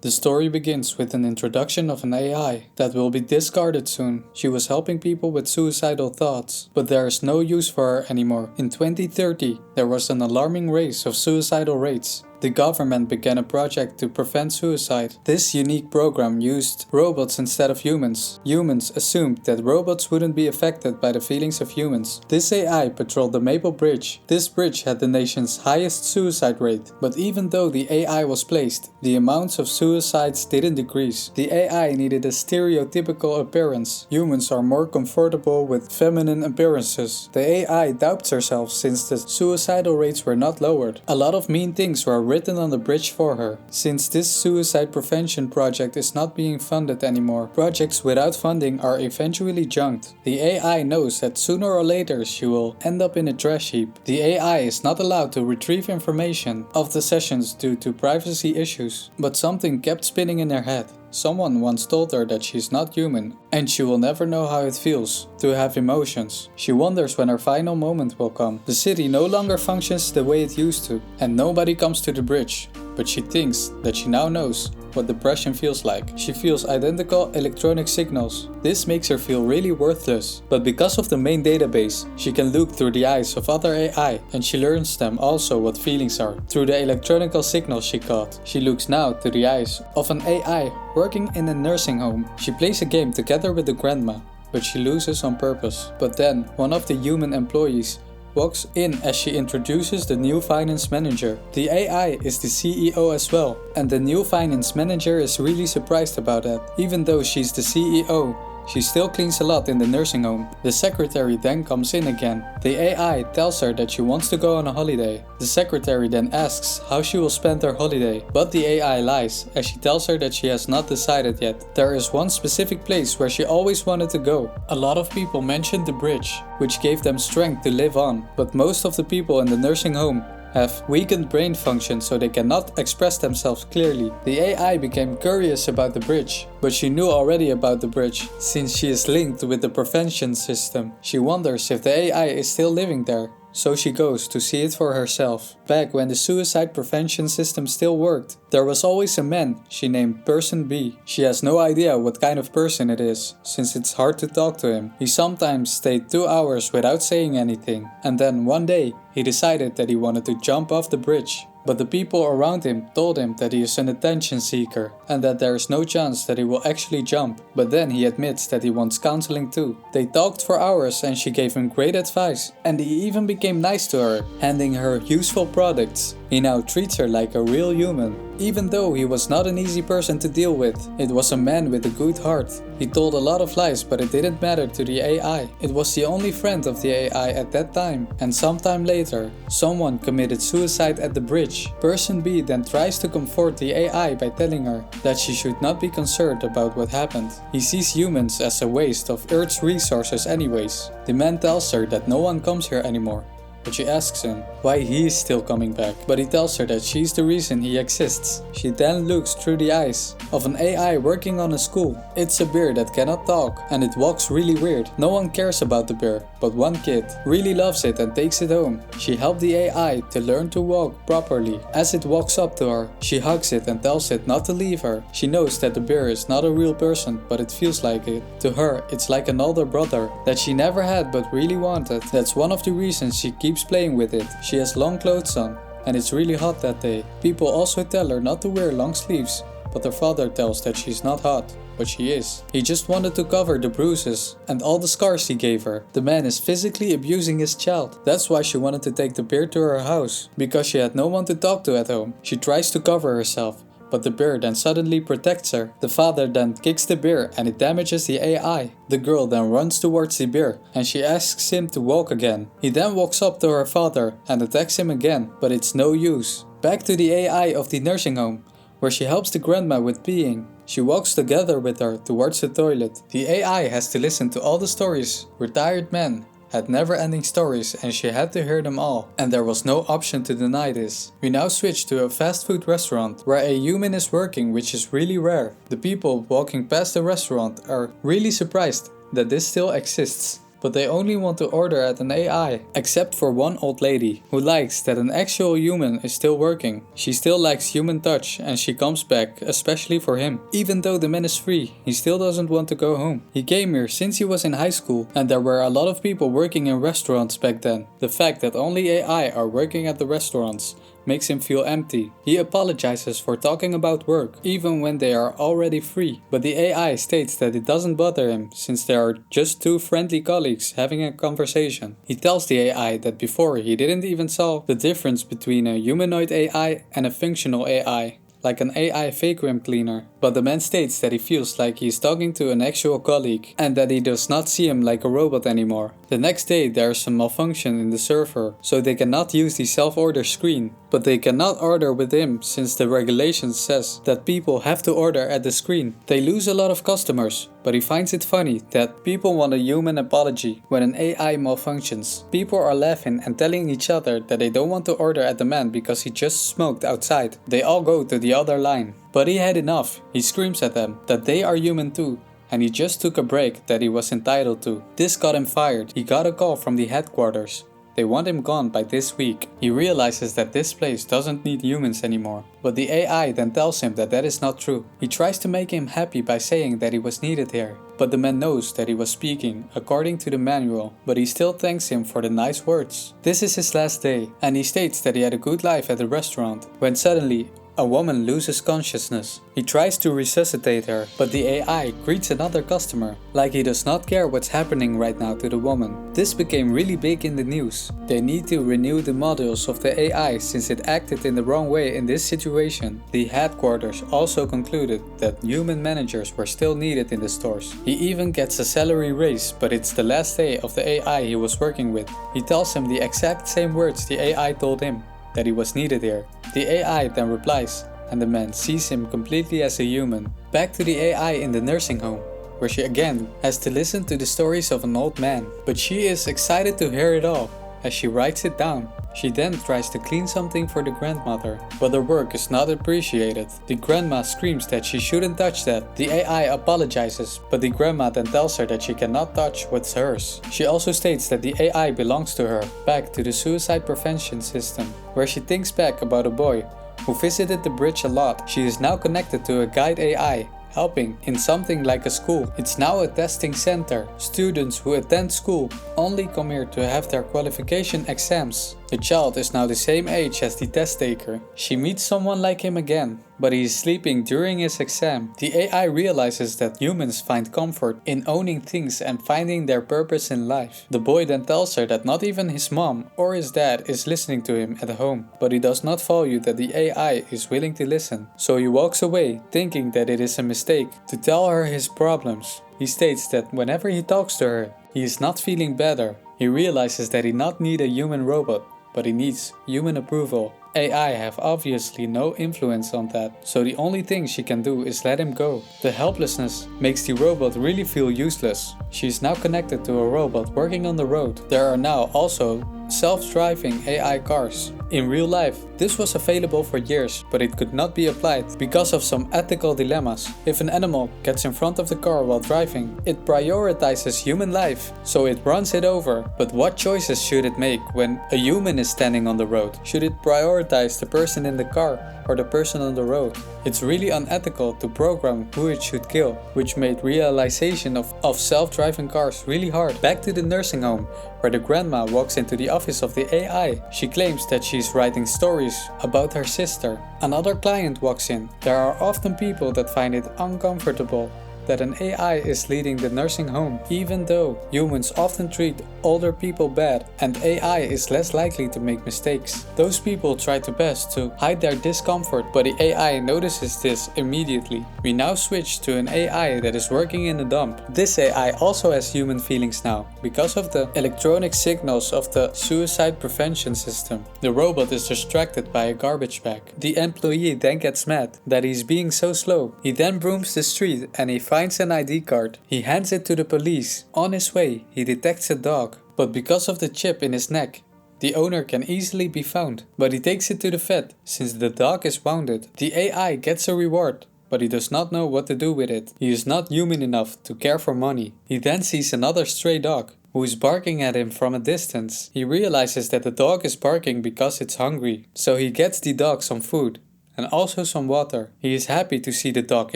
The story begins with an introduction of an AI that will be discarded soon. She was helping people with suicidal thoughts, but there is no use for her anymore. In 2030, there was an alarming rise of suicidal rates. The government began a project to prevent suicide. This unique program used robots instead of humans. Humans assumed that robots wouldn't be affected by the feelings of humans. This AI patrolled the Maple Bridge. This bridge had the nation's highest suicide rate. But even though the AI was placed, the amounts of suicides didn't decrease. The AI needed a stereotypical appearance. Humans are more comfortable with feminine appearances. The AI doubts herself since the suicidal rates were not lowered. A lot of mean things were written on the bridge for her. Since this suicide prevention project is not being funded anymore, projects without funding are eventually junked. The AI knows that sooner or later she will end up in a trash heap. The AI is not allowed to retrieve information of the sessions due to privacy issues, but something kept spinning in her head. Someone once told her that she's not human and she will never know how it feels to have emotions. She wonders when her final moment will come. The city no longer functions the way it used to and nobody comes to the bridge, but she thinks that she now knows what depression feels like. She feels identical electronic signals. This makes her feel really worthless. But because of the main database, she can look through the eyes of other AI and she learns them also what feelings are. Through the electronical signals she caught, she looks now to the eyes of an AI working in a nursing home. She plays a game together with the grandma, but she loses on purpose. But then, one of the human employees walks in as she introduces the new finance manager. The AI is the CEO as well, and the new finance manager is really surprised about that. Even though she's the CEO, she still cleans a lot in the nursing home. The secretary then comes in again. The AI tells her that she wants to go on a holiday. The secretary then asks how she will spend her holiday, but the AI lies as she tells her that she has not decided yet. There is one specific place where she always wanted to go. A lot of people mentioned the bridge, which gave them strength to live on, but most of the people in the nursing home have weakened brain function so they cannot express themselves clearly. The AI became curious about the bridge, but she knew already about the bridge since she is linked with the prevention system. She wonders if the AI is still living there, so she goes to see it for herself. Back when the suicide prevention system still worked, there was always a man she named Person B. She has no idea what kind of person it is, since it's hard to talk to him. He sometimes stayed 2 hours without saying anything, and then one day he decided that he wanted to jump off the bridge. But the people around him told him that he is an attention seeker and that there is no chance that he will actually jump. But then he admits that he wants counseling too. They talked for hours and she gave him great advice. And he even became nice to her, handing her useful products. He now treats her like a real human. Even though he was not an easy person to deal with, it was a man with a good heart. He told a lot of lies, but it didn't matter to the AI. It was the only friend of the AI at that time. And sometime later, someone committed suicide at the bridge. Person B then tries to comfort the AI by telling her that she should not be concerned about what happened. He sees humans as a waste of Earth's resources anyways. The man tells her that no one comes here anymore, but she asks him why he is still coming back. But he tells her that she's the reason he exists. She then looks through the eyes of an AI working on a school. It's a bear that cannot talk and it walks really weird. No one cares about the bear, but one kid really loves it and takes it home. She helped the AI to learn to walk properly. As it walks up to her, she hugs it and tells it not to leave her. She knows that the bear is not a real person, but it feels like it. To her, it's like an older brother that she never had but really wanted. That's one of the reasons she keeps playing with it. She has long clothes on and it's really hot that day. People also tell her not to wear long sleeves, but her father tells that she's not hot, but she is. He just wanted to cover the bruises and all the scars he gave her. The man is physically abusing his child. That's why she wanted to take the bear to her house, because she had no one to talk to at home. She tries to cover herself, but the bear then suddenly protects her. The father then kicks the bear and it damages the AI. The girl then runs towards the bear and she asks him to walk again. He then walks up to her father and attacks him again, but it's no use. Back to the AI of the nursing home, where she helps the grandma with peeing. She walks together with her towards the toilet. The AI has to listen to all the stories. Retired men had never-ending stories and she had to hear them all, and there was no option to deny this. We now switch to a fast food restaurant where a human is working, which is really rare. The people walking past the restaurant are really surprised that this still exists. but they only want to order at an AI. Except for one old lady, who likes that an actual human is still working. She still likes human touch and she comes back, especially for him. Even though the man is free, he still doesn't want to go home. He came here since he was in high school and there were a lot of people working in restaurants back then. The fact that only AI are working at the restaurants makes him feel empty. He apologizes for talking about work, even when they are already free. But the AI states that it doesn't bother him, since they are just two friendly colleagues having a conversation. He tells the AI that before he didn't even solve the difference between a humanoid AI and a functional AI, like an AI vacuum cleaner. But the man states that he feels like he is talking to an actual colleague and that he does not see him like a robot anymore. The next day there is some malfunction in the server, so they cannot use the self-order screen. But they cannot order with him since the regulation says that people have to order at the screen. They lose a lot of customers, but he finds it funny that people want a human apology when an AI malfunctions. People are laughing and telling each other that they don't want to order at the man because he just smoked outside. They all go to the other line. But he had enough. He screams at them that they are human too, and he just took a break that he was entitled to. This got him fired. He got a call from the headquarters. They want him gone by this week. He realizes that this place doesn't need humans anymore. But the AI then tells him that that is not true. He tries to make him happy by saying that he was needed here. But the man knows that he was speaking according to the manual, but he still thanks him for the nice words. This is his last day, and he states that he had a good life at the restaurant, when suddenly a woman loses consciousness. He tries to resuscitate her, but the AI greets another customer, like he does not care what's happening right now to the woman. This became really big in the news. They need to renew the modules of the AI since it acted in the wrong way in this situation. The headquarters also concluded that human managers were still needed in the stores. He even gets a salary raise, but it's the last day of the AI he was working with. He tells him the exact same words the AI told him, that he was needed here. The AI then replies, and the man sees him completely as a human. Back to the AI in the nursing home, where she again has to listen to the stories of an old man. But she is excited to hear it all, as she writes it down. She then tries to clean something for the grandmother, but her work is not appreciated. The grandma screams that she shouldn't touch that. The AI apologizes, but the grandma then tells her that she cannot touch what's hers. She also states that the AI belongs to her. Back to the suicide prevention system, where she thinks back about a boy who visited the bridge a lot. She is now connected to a guide AI, helping in something like a school. It's now a testing center. Students who attend school only come here to have their qualification exams. The child is now the same age as the test taker. She meets someone like him again, but he is sleeping during his exam. The AI realizes that humans find comfort in owning things and finding their purpose in life. The boy then tells her that not even his mom or his dad is listening to him at home, but he does not value that the AI is willing to listen. So he walks away, thinking that it is a mistake to tell her his problems. He states that whenever he talks to her, he is not feeling better. He realizes that he not need a human robot, but he needs human approval. AI have obviously no influence on that, so the only thing she can do is let him go. The helplessness makes the robot really feel useless. She is now connected to a robot working on the road. There are now also self-driving AI cars. In real life, this was available for years, but it could not be applied because of some ethical dilemmas. If an animal gets in front of the car while driving, it prioritizes human life, so it runs it over. But what choices should it make when a human is standing on the road? Should it prioritize the person in the car or the person on the road? It's really unethical to program who it should kill, which made realization of self-driving cars really hard. Back to the nursing home, where the grandma walks into the office of the AI. She claims that she's writing stories about her sister. Another client walks in. There are often people that find it uncomfortable that an AI is leading the nursing home, even though humans often treat older people bad and AI is less likely to make mistakes. Those people try their best to hide their discomfort, but the AI notices this immediately. We now switch to an AI that is working in a dump. This AI also has human feelings now, because of the electronic signals of the suicide prevention system. The robot is distracted by a garbage bag. The employee then gets mad that he's being so slow. He then brooms the street and he finds an ID card. He hands it to the police. On his way, he detects a dog, but because of the chip in his neck, the owner can easily be found. But he takes it to the vet, since the dog is wounded. The AI gets a reward, but he does not know what to do with it. He is not human enough to care for money. He then sees another stray dog, who is barking at him from a distance. He realizes that the dog is barking because it's hungry, so he gets the dog some food and also some water. He is happy to see the dog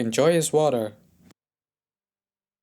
enjoy his water.